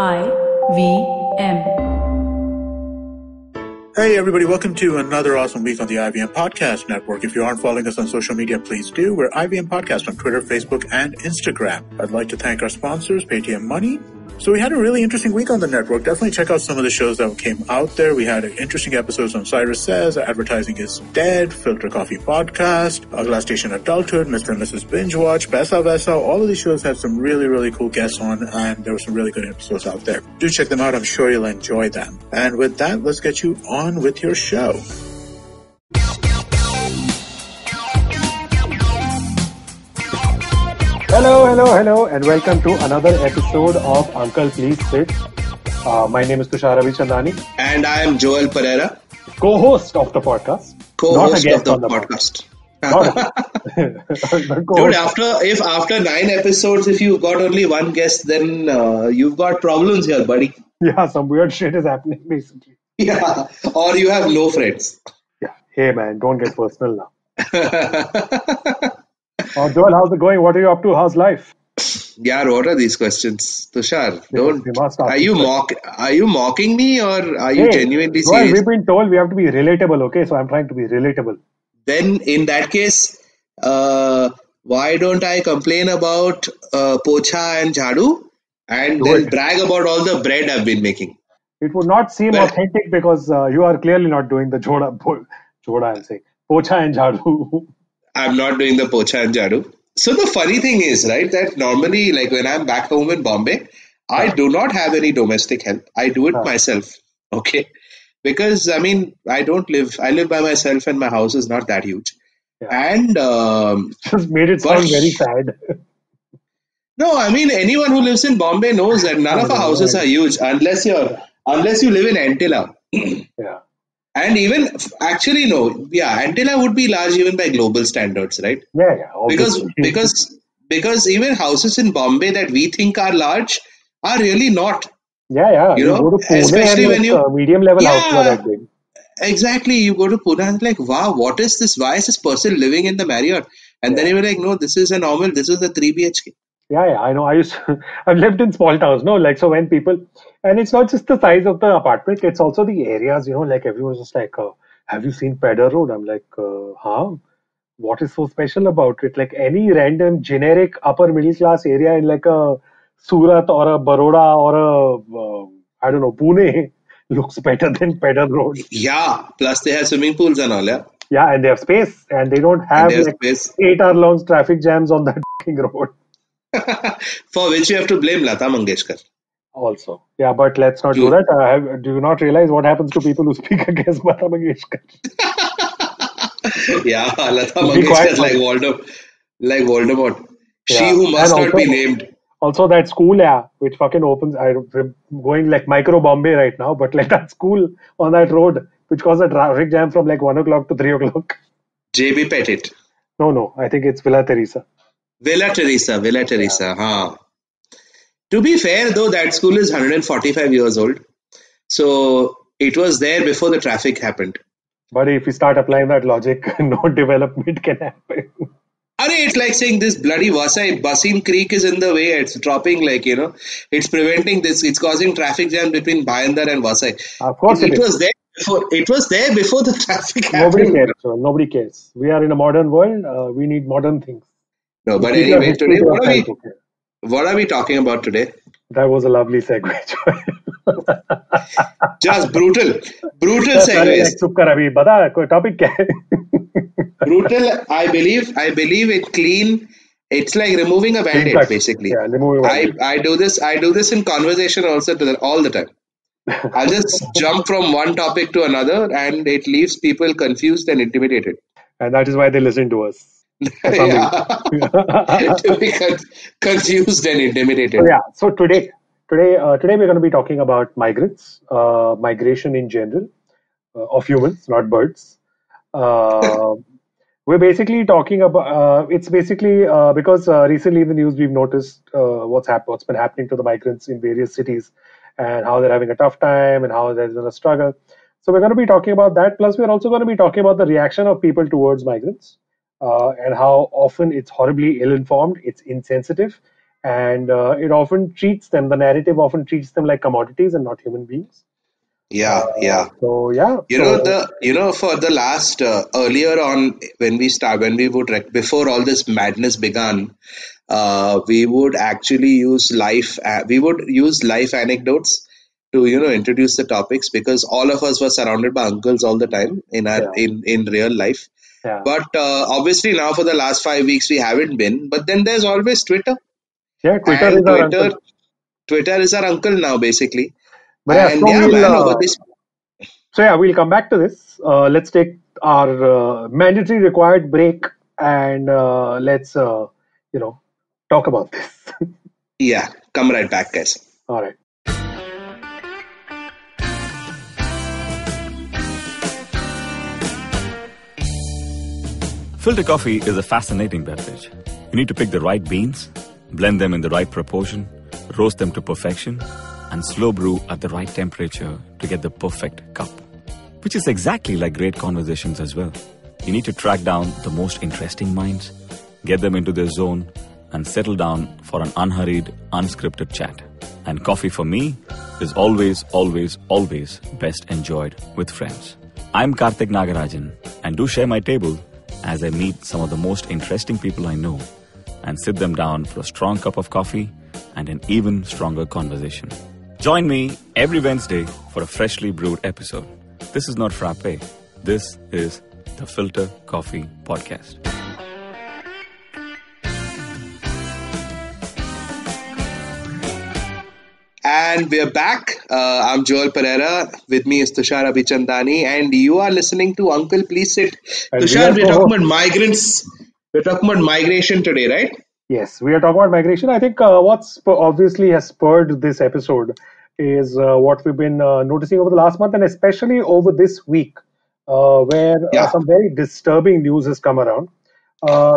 IVM. Hey everybody, welcome to another awesome week on the IVM Podcast Network. If you aren't following us on social media, please do. We're IVM Podcast on Twitter, Facebook, and Instagram. I'd like to thank our sponsors, Paytm Money. So we had a really interesting week on the network. Definitely check out some of the shows that came out there. We had interesting episodes on Cyrus Says, Advertising is Dead, Filter Coffee Podcast, Agla Station Adulthood, Mr. and Mrs. Binge Watch, Besa Vesa. All of these shows had some really, really cool guests on, and there were some really good episodes out there. Do check them out. I'm sure you'll enjoy them. And with that, let's get you on with your show. Hello, and welcome to another episode of Uncle Please Sit. My name is Tushar Avichandani. And I am Joel Pereira. Co-host of the podcast. Co-host of the podcast. Dude, after 9 episodes, if you've got only one guest, then you've got problems here, buddy. Yeah, some weird shit is happening basically. Yeah, or you have no friends. Yeah, hey man, don't get personal now. Joel, how's it going? What are you up to? How's life? Yeah, what are these questions? Tushar, Are you mocking me or are you genuinely serious? Well, we've been told we have to be relatable, okay? So I'm trying to be relatable. Then in that case, why don't I complain about pocha and jhadu and then brag about all the bread I've been making? It would not seem authentic because you are clearly not doing the pocha and jhadu. I'm not doing the pocha and jhadu. So the funny thing is, right, that normally, like when I'm back home in Bombay, I do not have any domestic help. I do it myself, okay? Because, I live by myself and my house is not that huge. Yeah. And just made it sound very sad. No, anyone who lives in Bombay knows that none of our houses are huge unless you live in Antilla. Yeah. And even, actually, no. Yeah, Antilla would be large even by global standards, right? Yeah. Because even houses in Bombay that we think are large are really not. Yeah. You know, go to Pune especially and when you medium level houses are that big. Exactly. You go to Pune and like, wow, what is this? Why is this person living in the Marriott? And then you were like, no, this is a 3 BHK. Yeah, I know. I've lived in small towns, no? Like, so when people, and it's not just the size of the apartment, it's also the areas, you know, like everyone's just like, have you seen Pedder Road? I'm like, what is so special about it? Like any random generic upper middle class area in like a Surat or a Baroda or a, Pune looks better than Pedder Road. Yeah, plus they have swimming pools and all, yeah. Yeah, and they have space and they don't have 8-hour long traffic jams on that road. For which you have to blame Lata Mangeshkar. Also. Yeah, but let's not do that. Do you not realize what happens to people who speak against Lata Mangeshkar? Yeah, Lata Mangeshkar like Voldemort. She who must not be named. Also that school, which fucking opens, I'm going like micro Bombay right now, but like that school on that road, which caused a traffic jam from like 1 o'clock to 3 o'clock. JB Petit. No, I think it's Villa Teresa. Villa Teresa, huh. To be fair though, that school is 145 years old. So it was there before the traffic happened. But if we start applying that logic, no development can happen. It's like saying this bloody Vasai, Basin Creek is in the way. It's dropping it's preventing this. It's causing traffic jam between Bhayandar and Vasai. Of course it was there. It was there before the traffic happened. Nobody cares. We are in a modern world. We need modern things. No, but anyway, today, what are we talking about today? That was a lovely segue. Just brutal segues. Topic Brutal, I believe it clean. It's like removing a band-aid, basically. Yeah, I do this in conversation also all the time. I'll just jump from one topic to another and it leaves people confused and intimidated. And that is why they listen to us. To be confused and intimidated. So today we're going to be talking about migrants, migration in general, of humans, not birds. We're basically talking about it's basically because recently in the news we've noticed what's been happening to the migrants in various cities and how they're having a tough time and how there's been a struggle. So we're going to be talking about that. Plus, we're also going to be talking about the reaction of people towards migrants and how often it's horribly ill-informed, it's insensitive, and it often treats them. The narrative often treats them like commodities and not human beings. Yeah, yeah. So yeah, You know so for the last earlier on when we would before all this madness began, we would actually use life anecdotes to introduce the topics, because all of us were surrounded by uncles all the time yeah, in real life. yeah, But obviously now for the last 5 weeks we haven't been. But then there's always Twitter, yeah. Twitter and is our uncle. Twitter is our uncle now basically. But yeah, And so yeah, we'll man, over this. we'll come back to this. Let's take our mandatory required break and let's you know talk about this. Yeah, come right back, guys. All right. Filter coffee is a fascinating beverage. You need to pick the right beans, blend them in the right proportion, roast them to perfection, and slow brew at the right temperature to get the perfect cup. Which is exactly like great conversations as well. You need to track down the most interesting minds, get them into their zone, and settle down for an unhurried, unscripted chat. And coffee for me is always, always, always best enjoyed with friends. I'm Karthik Nagarajan, and do share my table as I meet some of the most interesting people I know and sit them down for a strong cup of coffee and an even stronger conversation. Join me every Wednesday for a freshly brewed episode. This is not frappe. This is the Filter Coffee Podcast. And we're back. I'm Joel Pereira. With me is Tushar Abhichandani, and you are listening to Uncle Please Sit. And we Tushar, are we're talking about co-hosts. migrants. We're talking about migration today, right? Yes, we are talking about migration. I think obviously has spurred this episode is what we've been noticing over the last month, and especially over this week, where Yeah. some very disturbing news has come around.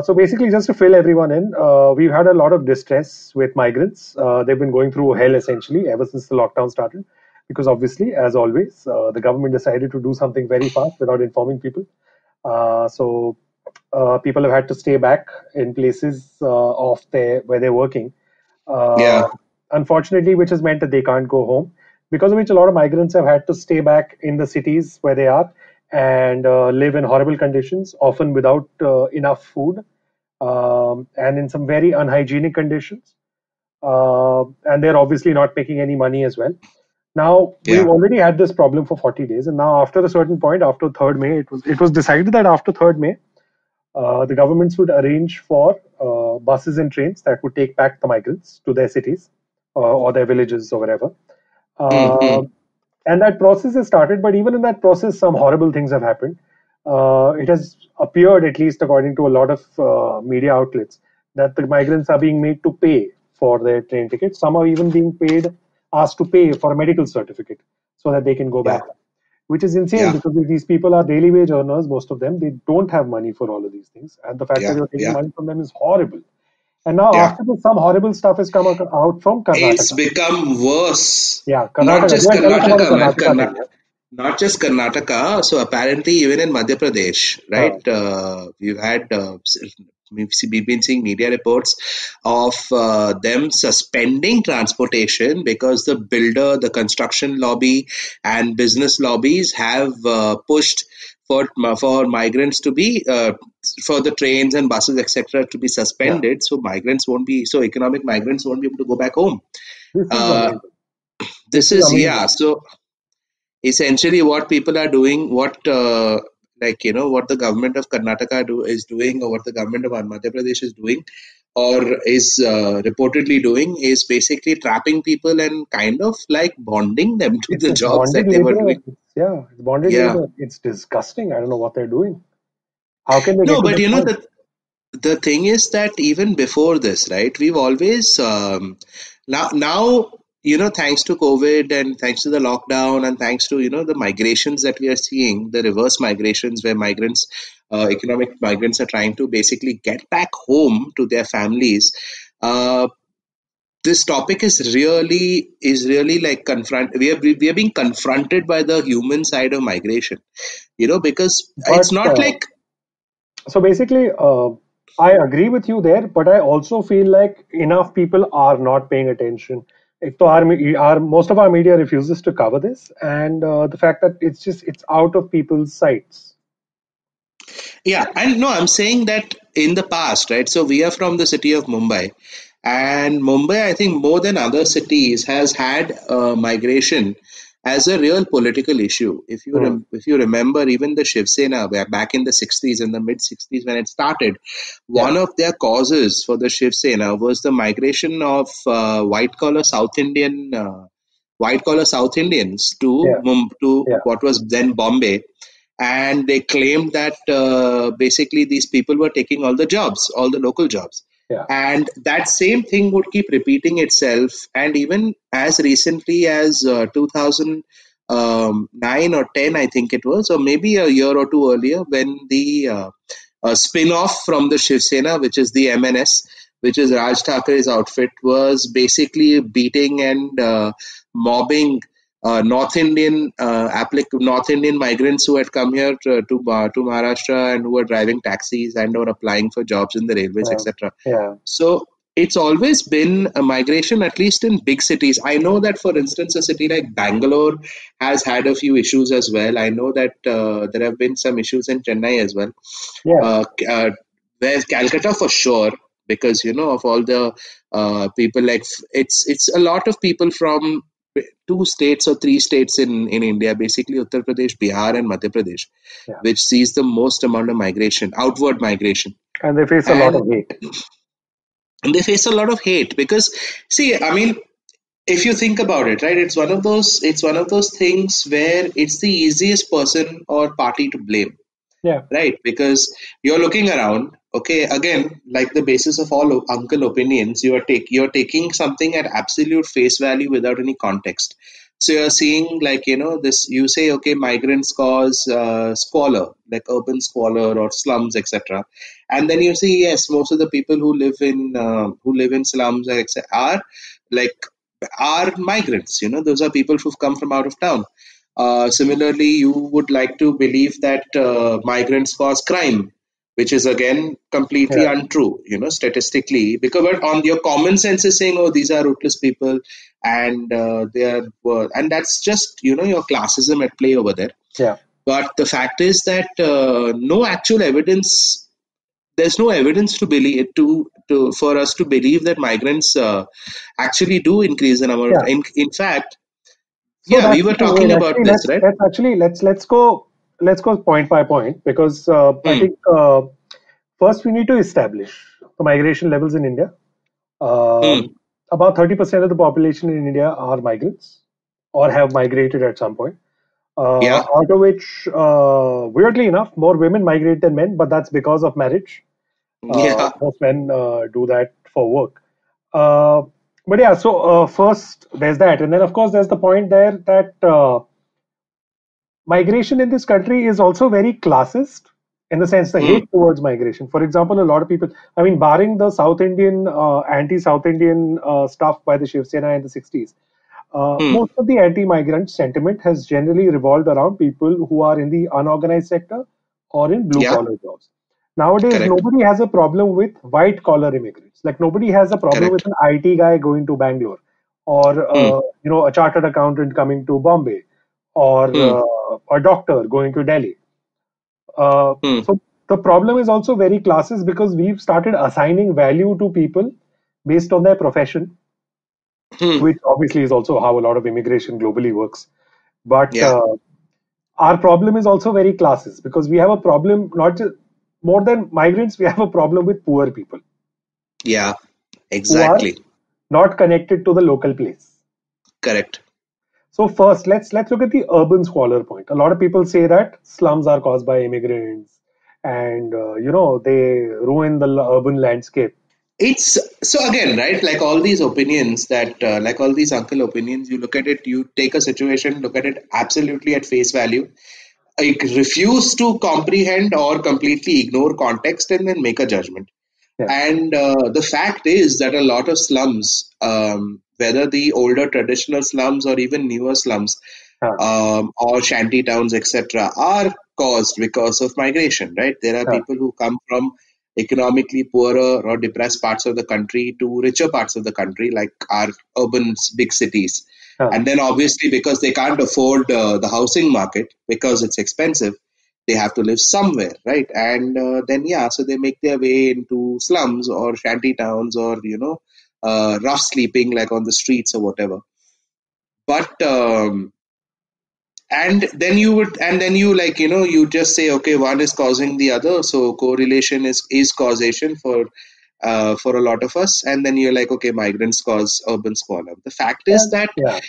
So basically, just to fill everyone in, we've had a lot of distress with migrants. They've been going through hell essentially ever since the lockdown started, because obviously, as always, the government decided to do something very fast without informing people. So people have had to stay back in places of their where they're working. Uh, Yeah. Unfortunately, which has meant that they can't go home, because of which a lot of migrants have had to stay back in the cities where they are and live in horrible conditions, often without enough food, and in some very unhygienic conditions. And they're obviously not making any money as well. Now we've Yeah. already had this problem for 40 days, and now after a certain point, after 3rd May, it was decided that after 3rd May, the governments would arrange for buses and trains that would take back the migrants to their cities or their villages or wherever. Uh, Mm-hmm. and that process has started, but even in that process, some horrible things have happened. It has appeared, at least according to a lot of media outlets, that the migrants are being made to pay for their train tickets. Some are even being asked to pay for a medical certificate so that they can go Yeah. back, which is insane Yeah. because these people are daily wage earners, most of them. They don't have money for all of these things. And the fact that Yeah. you're taking Yeah. money from them is horrible. And now, Yeah. after this, some horrible stuff has come out from It's Karnataka. become worse. Yeah, Not Karnataka. just Yeah, tell us about the Karnataka, man. Karnataka thing. Not just Karnataka. So apparently, even in Madhya Pradesh, Yeah. right? We've had we've been seeing media reports of them suspending transportation because the construction lobby, and business lobbies have pushed for migrants to be for the trains and buses, etc., to be Yeah. suspended, so economic migrants won't be able to go back home. This is Uh, amazing. This this is is yeah. amazing. So essentially, what people are doing, what the government of Karnataka is doing, or what the government of Madhya Pradesh is doing, or is reportedly doing, is basically trapping people and kind of like bonding them to the It's jobs bonded that they were labor. doing. It's bonded Yeah. labor. It's disgusting. I don't know what they're doing. How can they No, get to but this point? the thing is that even before this, right, we've always now thanks to COVID and thanks to the lockdown and thanks to the migrations that we are seeing, the reverse migrations where economic migrants are trying to basically get back home to their families. Uh, this topic is really like we are being confronted by the human side of migration, because it's But not like so basically, I agree with you there, but I also feel like enough people are not paying attention. If to our most of our media refuses to cover this, and the fact that it's out of people's sights. Yeah, and no, I'm saying that in the past, right? So we are from the city of Mumbai, and Mumbai, I think more than other cities, has had migration as a real political issue. Hmm. If you remember, even the Shiv Sena, back in the 60s, in the mid 60s when it started, Yeah, one of their causes for the Shiv Sena was the migration of white collar South Indians to yeah, to yeah, what was then Bombay, and they claimed that basically these people were taking all the jobs, all the local jobs. yeah, And that same thing would keep repeating itself. And even as recently as 2009 or 10, I think it was, or maybe a year or two earlier, when the spin off from the Shiv Sena, which is the MNS, which is Raj Thackeray's outfit, was basically beating and mobbing North Indian migrants who had come here to Maharashtra and who were driving taxis and were applying for jobs in the railways, yeah, etc. yeah, So it's always been a migration, at least in big cities. I know that, for instance, a city like Bangalore has had a few issues as well. I know that there have been some issues in Chennai as well. yeah. Uh, uh, whereas Calcutta for sure, because of all the people, like it's a lot of people from two states or three states in India, basically Uttar Pradesh, Bihar, and Madhya Pradesh, Yeah. which sees the most amount of migration, outward migration. And they face a lot And of hate. they face a lot of hate because, see, I mean, if you think about it, right, it's one of those things where it's the easiest person or party to blame, Yeah, right? Because you're looking around, okay, again, like the basis of all uncle opinions, you're taking something at absolute face value without any context. So you're seeing, like, this, you say, okay, migrants cause squalor, like urban squalor or slums, etc. And then you see, yes, most of the people who live in slums are like are migrants. Those are people who've come from out of town. Similarly, you would like to believe that migrants cause crime, which is again completely yeah. untrue, statistically. Because but on your common sense is saying, oh, these are rootless people, and and that's just your classism at play over there. Yeah. But the fact is that no actual evidence. There's no evidence to believe to for us to believe that migrants actually do increase the number of. Yeah. In fact, So yeah, we that's were the thing. talking about Actually, this, right? let's go point by point because I Hmm. think first we need to establish the migration levels in India. Hmm. Um, about 30% of the population in India are migrants or have migrated at some point. Yeah. Out of which, weirdly enough, more women migrate than men, but that's because of marriage. Yeah. Most men do that for work. Uh, but yeah, so first there's that, and then of course there's the point there that migration in this country is also very classist in the sense the Hmm. hate towards migration. For example, a lot of people, I mean, barring the South Indian, anti-South Indian stuff by the Shiv Sena in the 60s, Hmm. most of the anti-migrant sentiment has generally revolved around people who are in the unorganized sector or in Yeah. blue-collar jobs. Nowadays, Correct. nobody has a problem with white-collar immigrants. Like nobody has a problem with Correct. an IT guy going to Bangalore, or Hmm. a chartered accountant coming to Bombay, or Hmm. a doctor going to Delhi. Hmm. So the problem is also very classist because we've started assigning value to people based on their profession, Hmm. which obviously is also how a lot of immigration globally works. But Yeah. our problem is also very classist because we have a problem not just more than migrants, we have a problem with poor people Yeah. who are Exactly. not connected to the local place. Correct. So first, let's look at the urban squalor point. A lot of people say that slums are caused by immigrants, and they ruin the urban landscape. It's so again, right? Like all these uncle opinions, you look at it, you take a situation, look at it absolutely at face value. I refuse to comprehend or completely ignore context and then make a judgment. Yeah, And the fact is that a lot of slums, whether the older traditional slums or even newer slums, yeah, or shanty towns, etc., are caused because of migration, right? There are yeah, people who come from economically poorer or depressed parts of the country to richer parts of the country, like our urban big cities. Huh. And then obviously, because they can't afford the housing market because it's expensive, they have to live somewhere, right? And then, yeah, so they make their way into slums or shanty towns or, rough sleeping like on the streets or whatever. But and then you like you just say, okay, one is causing the other, so correlation is causation for a lot of us, and then you're like, okay, migrants cause urban sprawl. The fact is And that yeah,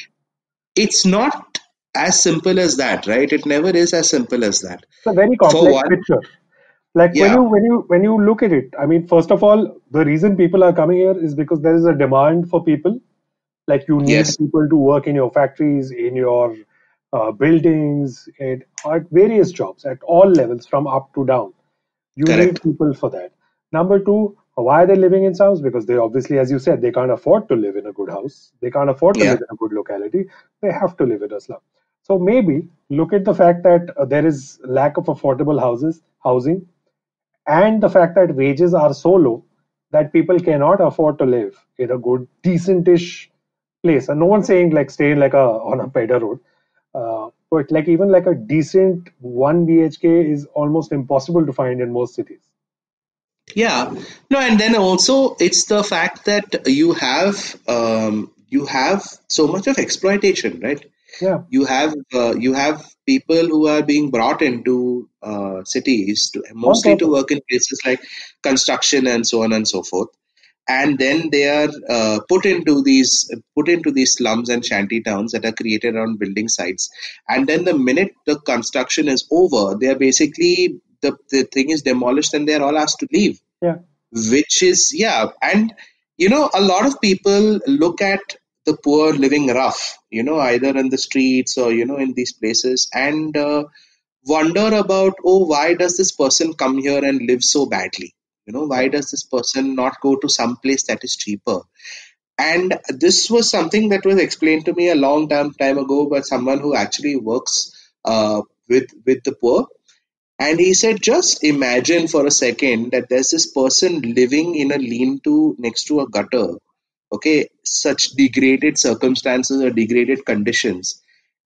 it's not as simple as that, right? It never is as simple as that. it's a very For complex one, picture. Like when yeah, you look at it, I mean, first of all, the reason people are coming here is because there is a demand for people. Like you need yes, people to work in your factories, in your buildings, at various jobs at all levels, from up to down. You need correct, people for that. Number two, why are they living in slums? Because they obviously, as you said, they can't afford to live in a good house. They can't afford to yeah, live in a good locality. They have to live in a slum. So maybe look at the fact that there is lack of affordable housing, and the fact that wages are so low that people cannot afford to live in a good, decentish place. And no one's saying like stay in like a on a pedder road, but like even like a decent one BHK is almost impossible to find in most cities. yeah. No, and then also it's the fact that you have so much of exploitation, right? Yeah, You have people who are being brought into cities to on mostly to purpose. work in places like construction and so on and so forth, and then they are put into these slums and shanty towns that are created around building sites, and then the minute the construction is over, they are basically the thing is demolished and they are all asked to leave, Yeah, which is, yeah. And a lot of people look at the poor living rough, either in the streets or in these places, and wonder about, oh, why does this person come here and live so badly? Why yeah. does this person not go to some place that is cheaper? And this was something that was explained to me a long time ago by someone who actually works with the poor, and he said, just imagine for a second that there's this person living in a lean to next to a gutter. Okay, such degraded circumstances or degraded conditions.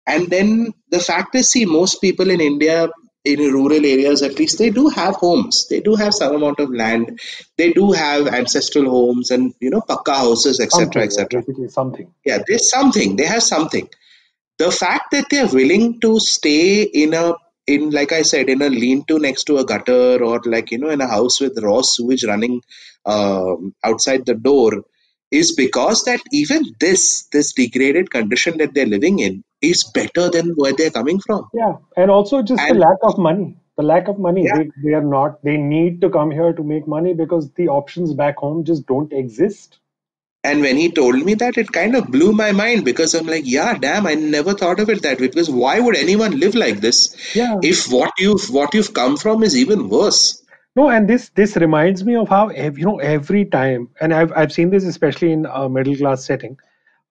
And then the fact is, see, most people in India, in rural areas at least, they do have homes. They do have some amount of land. They do have ancestral homes and, pakka houses, etc., Something, yeah, etc. basically something. Yeah, there's something. They have something. The fact that they're willing to stay in like I said, in a lean-to next to a gutter, or like in a house with raw sewage running outside the door, is because that even this degraded condition that they're living in is better than where they're coming from. Yeah, and also just the And lack of money. The lack of money. yeah, They are not. They need to come here to make money because the options back home just don't exist. and when he told me that, it kind of blew my mind, because I'm like, yeah, damn, I never thought of it that way. Because why would anyone live like this Yeah. if what you've come from is even worse? No, and this reminds me of how every time, and I've seen this especially in a middle class setting,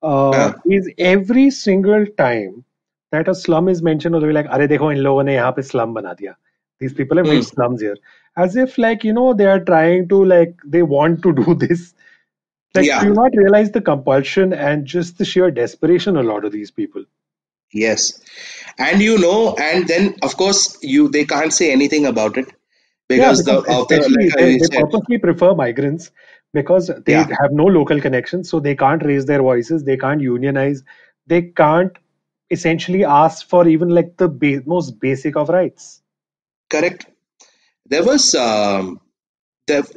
Uh, is every single time that a slum is mentioned, or they're like, "अरे देखो इन लोगों ने यहाँ पे slum बना दिया." These people have made hmm. slums here, as if like they are trying to like they want to do this. Like, do Yeah, you not realize the compulsion and just the sheer desperation a lot of these people? yes. And and then of course they can't say anything about it, Yeah, because the because author, especially like how you they said, purposely prefer migrants because they yeah, have no local connections, so they can't raise their voices, they can't unionize, they can't essentially ask for even like the most basic of rights. correct. There was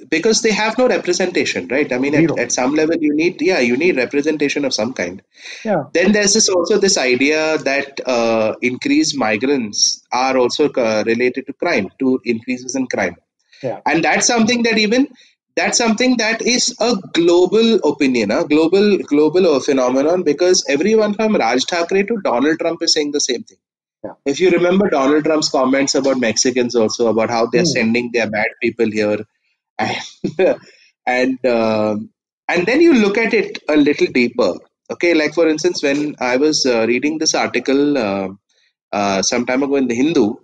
because they have no representation, right? I mean, Zero. at some level, you need representation of some kind. Yeah. Then there's this idea that increased migrants are also related to crime, to increases in crime. Yeah. And that's something that is a global opinion, a global phenomenon, because everyone from Raj Thakre to Donald Trump is saying the same thing. Yeah. If you remember Donald Trump's comments about Mexicans also, about how they're Hmm. sending their bad people here, and and and then you look at it a little deeper. Okay, like for instance, when I was reading this article some time ago in the Hindu,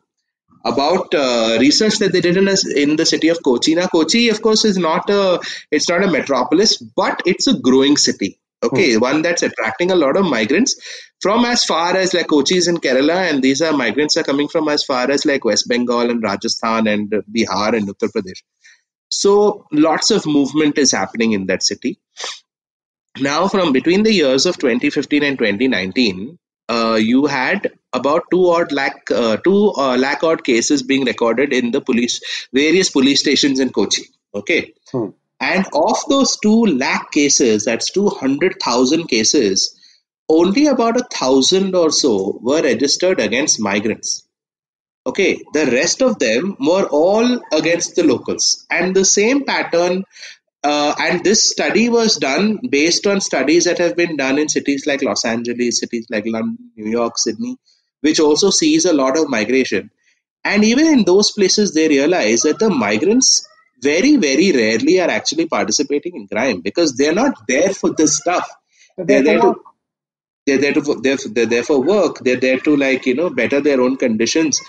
about research that they did in the city of Kochi. Now, Kochi, of course, it's not a metropolis, but it's a growing city. Hmm. Okay, one that's attracting a lot of migrants from as far as like Kochi is in Kerala, and these are migrants are coming from as far as like West Bengal and Rajasthan and Bihar and Uttar Pradesh. So lots of movement is happening in that city. Now, from between the years of 2015 and 2019, you had about two lakh odd cases being recorded in the various police stations in Kochi. Okay, Hmm. and of those 2 lakh cases, that's 200,000 cases. Only about 1,000 or so were registered against migrants. Okay, the rest of them were all against the locals, and the same pattern. And this study was done based on studies that have been done in cities like Los Angeles, cities like London, New York, Sydney, which also sees a lot of migration. And even in those places, they realize that the migrants very, very rarely are actually participating in crime because they're not there for this stuff. They're They're there to there work. to they're there for work. They're there to better their own conditions,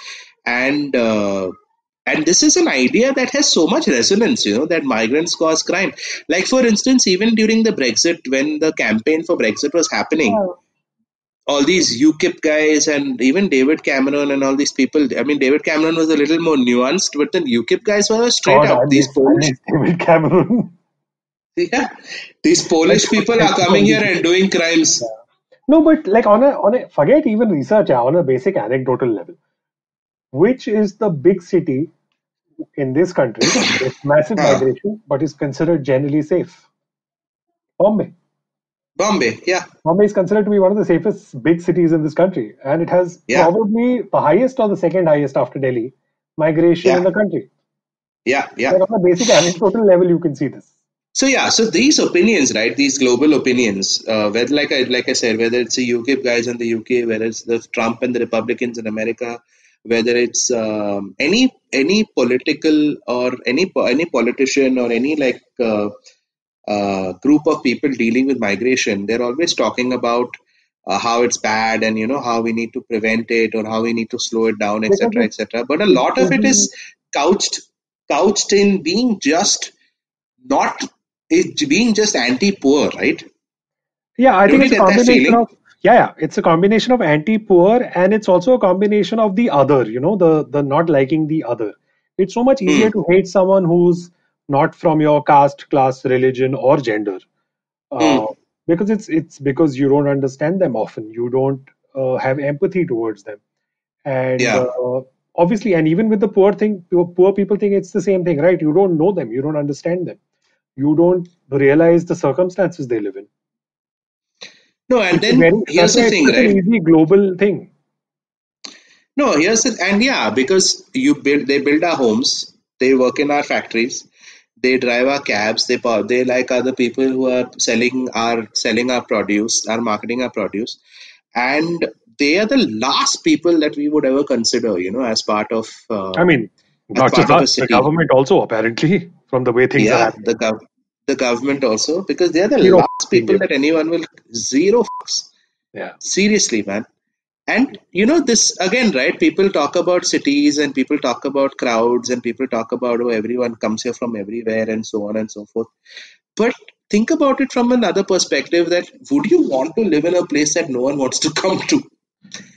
and this is an idea that has so much resonance. That migrants cause crime. Like for instance, even during the Brexit, when the campaign for Brexit was happening, Yeah. all these UKIP guys and even David Cameron and all these people. I mean, David Cameron was a little more nuanced, but the UKIP guys were straight God, I up. These miss I Polish, miss David Cameron. yeah, these Like, Polish people are it's a coming here combination. and doing crimes. No, but like on a forget even research, on a basic anecdotal level, which is the big city in this country with massive Huh. migration, but is considered generally safe? Bombay. Bombay, yeah, Bombay is considered to be one of the safest big cities in this country, and it has yeah, probably the highest or the second highest after Delhi migration in yeah, the country. yeah, yeah. Like on a basic anecdotal level, you can see this. So yeah, so these opinions, right? These global opinions, whether like I said, whether it's the UKIP guys in the UK, whether it's the Trump and the Republicans in America, whether it's any political or any politician or any group of people dealing with migration, they're always talking about how it's bad and how we need to prevent it or how we need to slow it down, Because etc., etc. But a it's lot of it usually, is couched couched in being just not it being just anti-poor, right? yeah, I Don't think you it's a get that combination feeling? of, yeah, it's a combination of anti-poor, and it's also a combination of the other, the not liking the other. It's so much Hmm. easier to hate someone who's not from your caste, class, religion, or gender, Hmm. uh, because it's because you don't understand them often. You don't have empathy towards them, and Yeah. obviously, and even with the poor thing, poor people think it's the same thing, right? You don't know them, you don't understand them, you don't realize the circumstances they live in. No, and It's a then very here's that's the why it's thing, such an right? easy global thing. No, and yeah, because they build our homes, they work in our factories, they drive our cabs, they like other people who are selling our produce, are marketing our produce, and they are the last people that we would ever consider, I mean, as not just part of a us, the city. government also, apparently, from the way things are Yeah, happening. the government also, because they're the Zero last people India. that anyone will zero fucks. Yeah. Seriously, man. And this again, right? People talk about cities and people talk about crowds and people talk about oh everyone comes here from everywhere and so on and so forth. But think about it from another perspective that would you want to live in a place that no one wants to come to?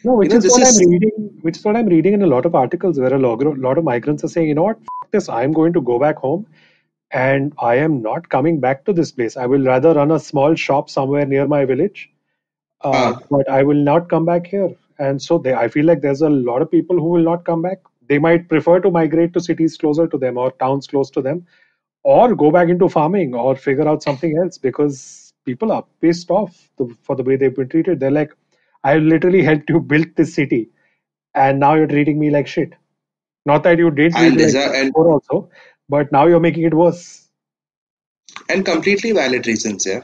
No, which is This what I'm is reading. Which is what I'm reading in a lot of articles where lot of migrants are saying, you know what, fuck this. I'm going to go back home, and I am not coming back to this place. I will rather run a small shop somewhere near my village, uh, but I will not come back here. And so I feel like there's a lot of people who will not come back. They might prefer to migrate to cities closer to them or towns close to them, or go back into farming or figure out something else because people are pissed off for the way they've been treated. They're like, I literally helped you build this city, and now you're treating me like shit. Not that you didn't treat and me like deserve shit before also, but now you're making it worse. and completely valid reasons, yeah.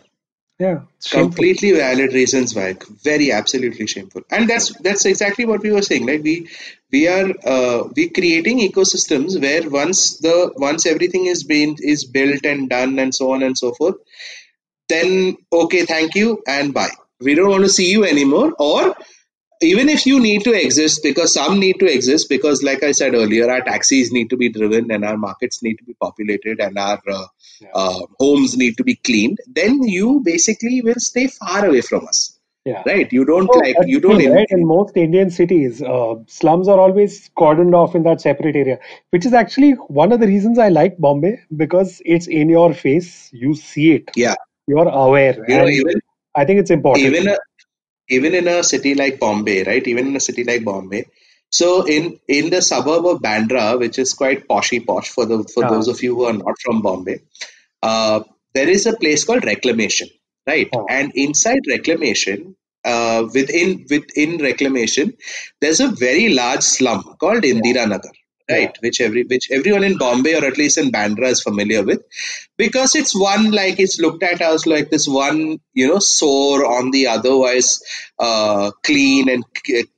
Yeah, it's shameful. Completely valid reasons why. Very absolutely shameful. And that's exactly what we were saying. Like we creating ecosystems where once everything is built and done and so on and so forth, then okay, thank you and bye. We don't want to see you anymore, or even if you need to exist, because some need to exist, because like I said earlier, our taxis need to be driven and our markets need to be populated and our Yeah. homes need to be cleaned, then you basically will stay far away from us, Yeah. right? You don't So that's you the don't thing, right? In most Indian cities, slums are always cordoned off in that separate area, which is actually one of the reasons I like Bombay because it's in your face. You see it. yeah, You're aware, you know, and I think it's important. even even in a city like Bombay, right? Even in a city like Bombay. So in the suburb of Bandra, which is quite posh for the for Uh, those of you who are not from Bombay, uh, there is a place called Reclamation, right? uh, And inside Reclamation, within Reclamation, there's a very large slum called yeah, Indira Nagar, yeah, right? Which everyone in Bombay or at least in Bandra is familiar with, because it's one, like, it's looked at as like this one, sore on the otherwise clean and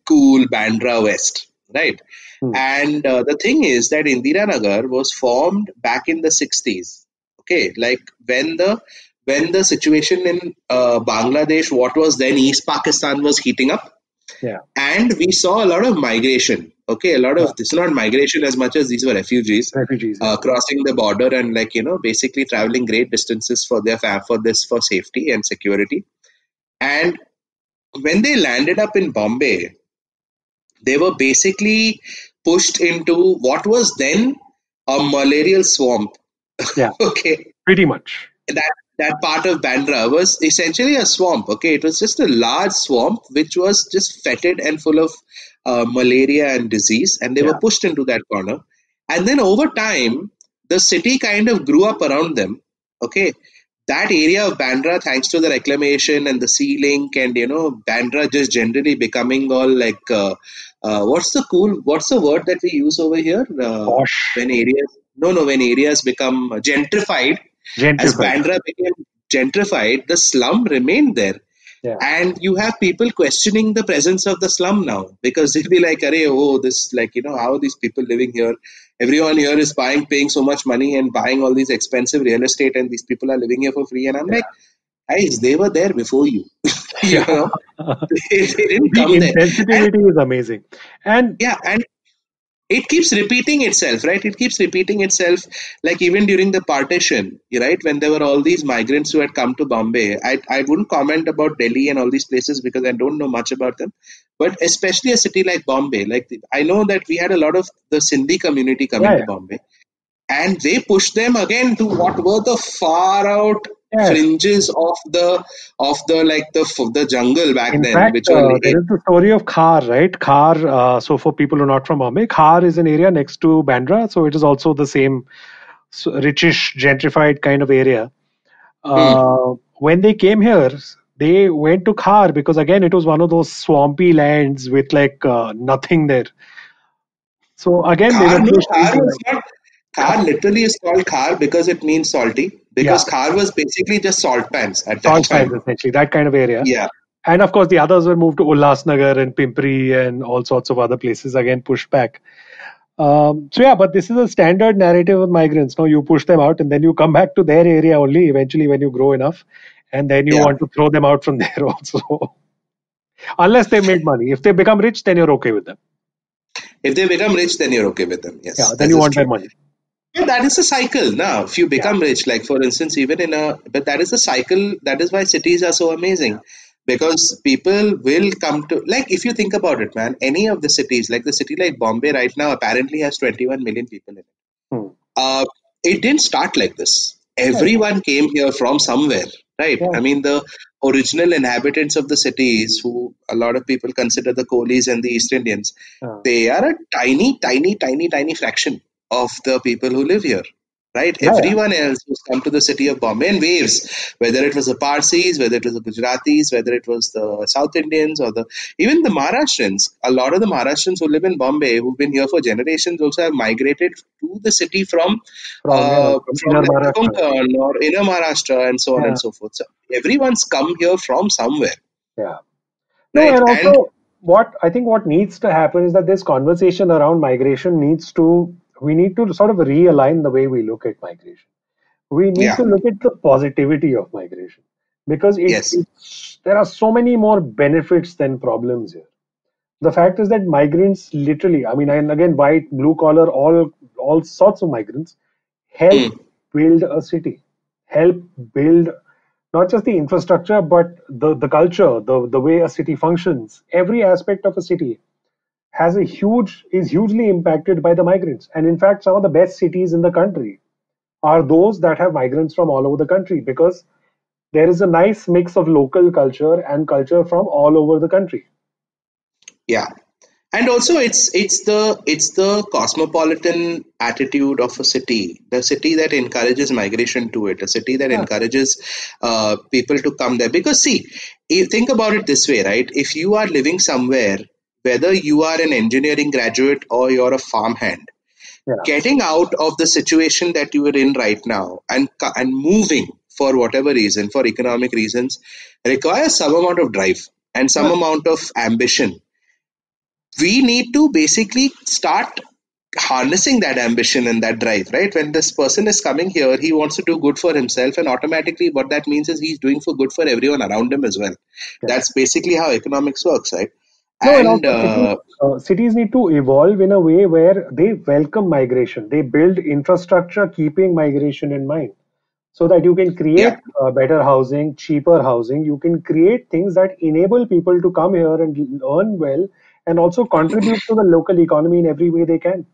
cool Bandra West, right? hmm, And the thing is that Indira Nagar was formed back in the 60s. Okay, like when the situation in Bangladesh, what was then East Pakistan, was heating up, yeah, and we saw a lot of migration. Okay, a lot yeah. of, this is not migration as much as these were refugees Refugees, yeah, crossing the border and, like, basically traveling great distances for their for safety and security. And when they landed up in Bombay, they were basically pushed into what was then a malarial swamp. yeah. Okay, Pretty much. that part of Bandra was essentially a swamp. Okay, it was just a large swamp which was just fetid and full of malaria and disease, and they were Yeah, pushed into that corner. And then over time, the city kind of grew up around them. Okay, that area of Bandra, thanks to the reclamation and the sea link, and Bandra just generally becoming all like what's the word that we use over here posh, when areas no when areas become gentrified. As gentrified. Bandra became gentrified, the slum remained there. Yeah, And you have people questioning the presence of the slum now, because they'll be like, "Arey, oh, this, like, how are these people living here? Everyone here is paying so much money and buying all these expensive real estate, and these people are living here for free." And I'm yeah, like, guys, they were there before you. you yeah. know, they didn't The come there. And insensitivity is amazing, and yeah, and it keeps repeating itself, right? It keeps repeating itself, like even during the partition, right? When there were all these migrants who had come to Bombay, I wouldn't comment about Delhi and all these places because I don't know much about them. But especially a city like Bombay, like I know that we had a lot of the Sindhi community yeah, coming to yeah, Bombay, and they pushed them again to what were the far out yes. fringes of the like the jungle back In then, fact, which were there is the story of Khar, right? Khar. So for people who are not from Bombay, Khar is an area next to Bandra, so it is also the same richish, gentrified kind of area. hmm. When they came here, they went to Khar because again it was one of those swampy lands with like nothing there. So again they Khar, were no, pushed Khar into was like not. Khar literally is called Khar because it means salty. yeah, Because Khar was basically just salt pans at that salt pans time. essentially, that kind of area. Yeah, And of course the others were moved to Ulhasnagar and Pimpri and all sorts of other places again pushed back. So yeah, but this is a standard narrative of migrants. No, you push them out and then you come back to their area only eventually when you grow enough, and then you yeah. want to throw them out from there also. Unless they made money. If they become rich, then you're okay with them. If they become rich, then you're okay with them. Yeah, Yes, then that you is want their true. money. But that is a cycle. Now, if you Yeah, become rich, like for instance, even in a, but that is a cycle. That is why cities are so yeah. amazing, because people will come to, like, if you think about it, man, any of the cities, like the city like Bombay right now apparently has 21 million people in it. Hmm. uh, it didn't start like this. Yeah, yeah, Everyone came here from somewhere, right? yeah. I mean, the original inhabitants of the cities, who a lot of people consider the Colis and the East Indians, Uh, they are a tiny fraction of the people who live here, right? yeah, yeah. Everyone else who's come to the city of Bombay in waves, whether it was the Parsis, whether it was the Gujaratis, whether it was the South Indians, or the even the Maharashtrians. A lot of the Maharashtrians who live in Bombay, who've been here for generations, also have migrated to the city From from inner like the Maharashtra. Konkan or inner Maharashtra and so on Yeah, and so forth. So everyone's come here from somewhere, yeah. No, right? and And also what I think what needs to happen is that this conversation around migration needs to we need to sort of realign the way we look at migration. We need yeah, to look at the positivity of migration because yes, there are so many more benefits than problems here. The fact is that migrants literally, I mean, and again, white, blue collar, all sorts of migrants help Hmm. build a city, help build not just the infrastructure, but the culture, the way a city functions. Every aspect of a city is hugely impacted by the migrants. And in fact, some of the best cities in the country are those that have migrants from all over the country, because there is a nice mix of local culture and culture from all over the country. Yeah. And also it's the cosmopolitan attitude of a city, the city that encourages migration to it, a city that Yeah, encourages people to come there. Because see, think about it this way, right? If you are living somewhere, whether you are an engineering graduate or you're a farmhand, yeah, getting out of the situation that you are in right now and moving for whatever reason, for economic reasons, requires some amount of drive and some yeah. amount of ambition. We need to basically start harnessing that ambition and that drive, right? When this person is coming here, he wants to do good for himself, and automatically what that means is he's doing for good for everyone around him as well. Yeah. That's basically how economics works, right? No, and And also cities need to evolve in a way where they welcome migration. They build infrastructure keeping migration in mind, so that you can yeah, create better housing, cheaper housing. You can create things that enable people to come here and earn well, and also contribute to the local economy in every way they can,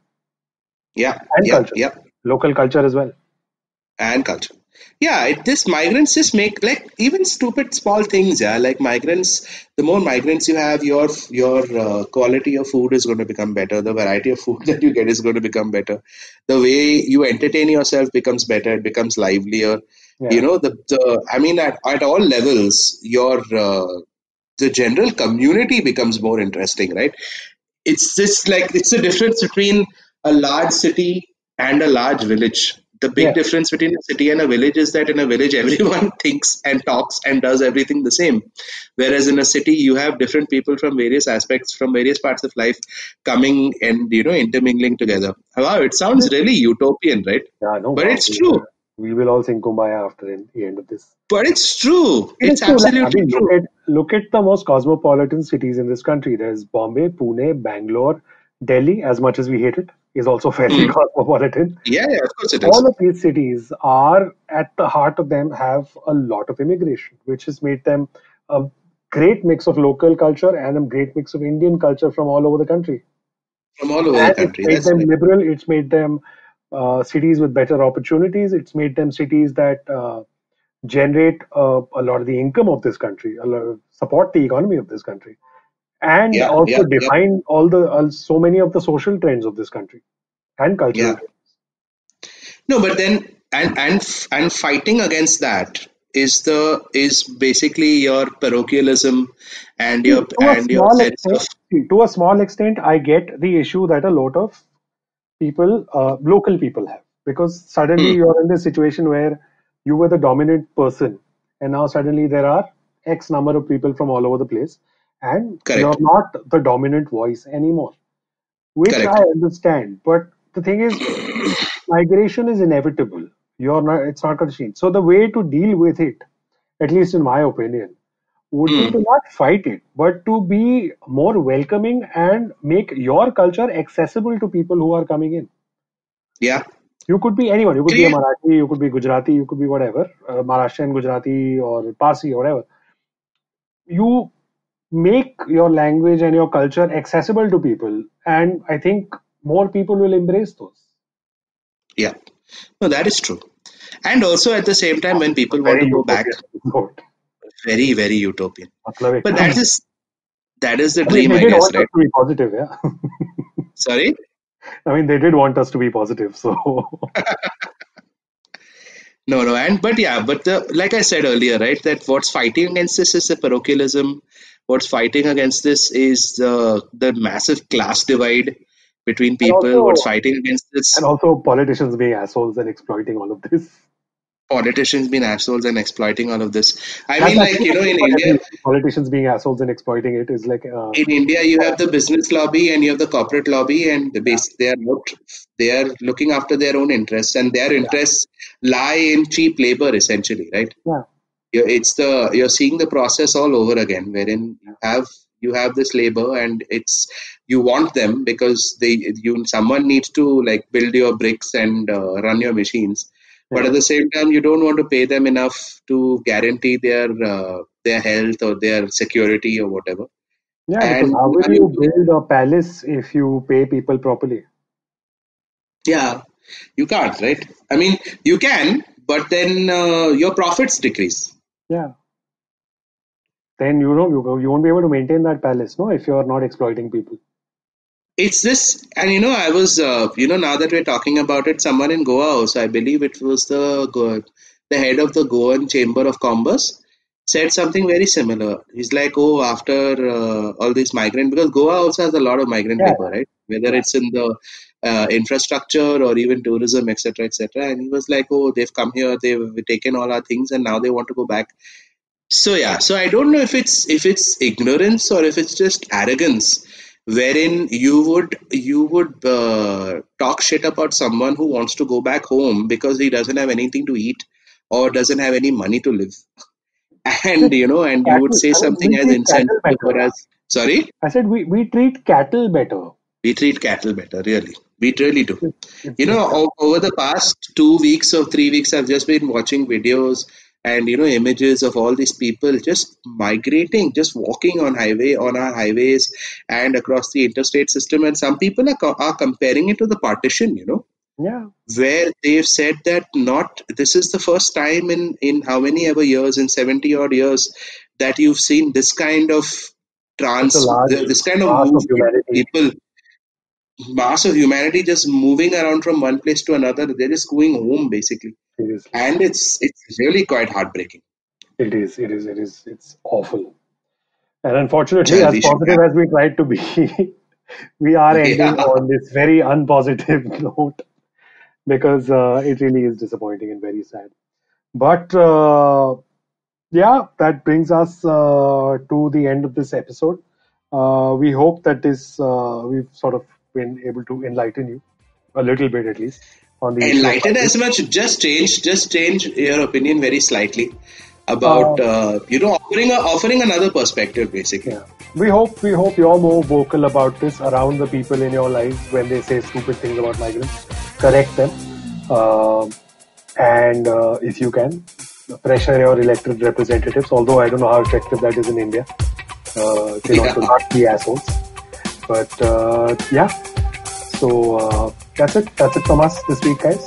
yeah, and yeah, culture, yeah, local culture as well. and culture. Yeah, this migrants just make like even stupid small things. Yeah, like migrants. The more migrants you have, your quality of food is going to become better. The variety of food that you get is going to become better. The way you entertain yourself becomes better. It becomes livelier. You Yeah, know the I mean at all levels, your the general community becomes more interesting, right? It's just like it's the difference between a large city and a large village. The big yeah, difference between a city and a village is that in a village everyone thinks and talks and does everything the same, whereas in a city you have different people from various aspects, from various parts of life, coming and intermingling together. Wow, it sounds really utopian, right? yeah. No, But wow. it's true. We will all sing Kumbaya after the end of this. But it's true. It is It's true. Like, I absolutely mean, true. look at the most cosmopolitan cities in this country. There's Bombay, Pune, Bangalore, Delhi. As much as we hate it, is also fairly Hmm. cosmopolitan. Yeah, yeah, of course it is. All of these cities are at the heart of them have a lot of immigration, which has made them a great mix of local culture and a great mix of Indian culture from all over the country. From all over the And it's country. made That's them right. liberal. It's made them cities with better opportunities. It's made them cities that generate a lot of the income of this country, support the economy of this country, and Yeah, also yeah, yeah, define so many of the social trends of this country and cultural yeah. trends. No, but then and fighting against that is basically your parochialism and See, your sense of to a small extent, I get the issue that a lot of people, local people have, because suddenly hmm, you're in this situation where you were the dominant person, and now suddenly there are X number of people from all over the place, and you're correct, not the dominant voice anymore, which I correct. understand. But the thing is, migration is inevitable. It's not going to change. So the way to deal with it, at least in my opinion, would be Hmm, to not fight it, but to be more welcoming and make your culture accessible to people who are coming in. yeah. You could be anyone. You could be a Create Marathi, you could be Gujarati, you could be whatever, Maharashtrian, Gujarati, or Parsi, or whatever. You make your language and your culture accessible to people, and I think more people will embrace those. yeah. No, that is true. And also at the same time, when people want Very to go back, utopian episode. very, very utopian. मतलब But एकदम. that is the I mean, dream, they I did guess, want us right? to be positive, yeah. Sorry? I mean, they did want us to be positive, so No, no, and but yeah, but the like I said earlier, right? That what's fighting against this is the parochialism. What's fighting against this is the massive class divide between and people. What's also fighting against and this also politicians being assholes and exploiting all of this. politicians being assholes and exploiting all of this. I That's mean, like actually a thing in for India, every politicians being assholes and exploiting it is like you have the business lobby and you have the corporate lobby, and yeah, they are looking after their own interests, and their yeah, interests lie in cheap labor, essentially, right? yeah, You're seeing the process all over again, wherein You have this labor, and you want them because someone needs to like build your bricks and run your machines. But at the same time, you don't want to pay them enough to guarantee their health or their security or whatever. Yeah, because how will you build a palace if you pay people properly? Yeah, you can't, right? I mean, you can, but then your profits decrease. Yeah. Then you won't be able to maintain that palace, no, if you're not exploiting people. It's this, and I was, now that we're talking about it, someone in Goa also, I believe it was the head of the Goan Chamber of Commerce, said something very similar. He's like, oh, after all these migrant, because Goa also has a lot of migrant labor, right? Whether it's in the infrastructure or even tourism, etc., etc. And he was like, oh, they've come here, they've taken all our things, and now they want to go back. So yeah, so I don't know if it's ignorance or if it's just arrogance, wherein you would talk shit about someone who wants to go back home because he doesn't have anything to eat or doesn't have any money to live, and and you would say something as insensitive or as sorry. I said we treat cattle better. We treat cattle better, really. We really do. Over the past 2 weeks or 3 weeks, I've just been watching videos and images of all these people just migrating, just walking on our highways and across the interstate system. And some people are comparing it to the partition, Yeah. where they've said that this is the first time in how many ever years, in 70 odd years, that you've seen this kind of this kind of movement of people. Mass of humanity just moving around from one place to another. They're just going home, basically. Seriously. And it's really quite heartbreaking. It is. It's awful. And unfortunately, as positive as we tried to be, we are ending on this very unpositive note, because it really is disappointing and very sad. But that brings us to the end of this episode. We hope that we've sort of been able to enlighten you a little bit, at least, on the enlighten as much. Just change your opinion very slightly about offering another perspective, basically. Yeah. We hope you're more vocal about this around the people in your lives when they say stupid things about migrants. Correct them, and if you can, pressure your elected representatives. Although I don't know how effective that is in India. To not be assholes. But so that's it from us this week, guys.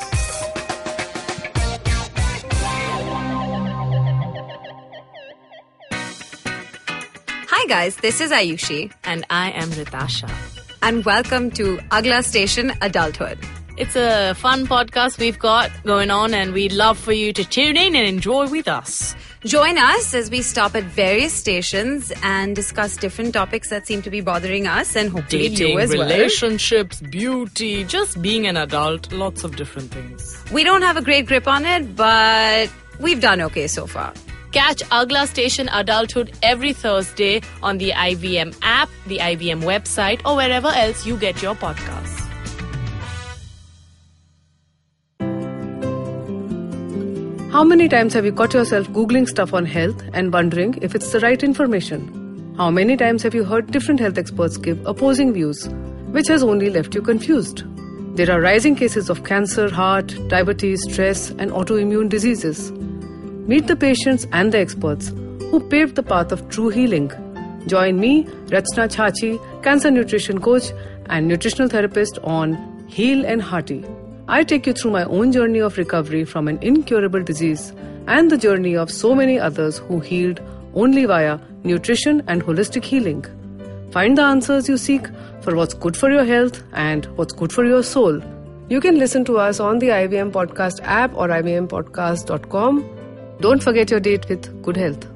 Hi guys, this is Ayushi. And I am Ritasha. And welcome to Agla Station Adulthood. It's a fun podcast we've got going on, and we'd love for you to tune in and enjoy with us. Join us as we stop at various stations and discuss different topics that seem to be bothering us, and hopefully dating, you as well. Relationships, beauty, just being an adult, lots of different things. We don't have a great grip on it, but we've done okay so far. Catch Agla Station Adulthood every Thursday on the IVM app, the IVM website, or wherever else you get your podcasts. How many times have you caught yourself Googling stuff on health and wondering if it's the right information? How many times have you heard different health experts give opposing views, which has only left you confused? There are rising cases of cancer, heart, diabetes, stress, and autoimmune diseases. Meet the patients and the experts who paved the path of true healing. Join me, Rachna Chachi, cancer nutrition coach and nutritional therapist on Heal and Hearty. I take you through my own journey of recovery from an incurable disease and the journey of so many others who healed only via nutrition and holistic healing. Find the answers you seek for what's good for your health and what's good for your soul. You can listen to us on the IVM Podcast app or ivmpodcast.com. Don't forget your date with good health.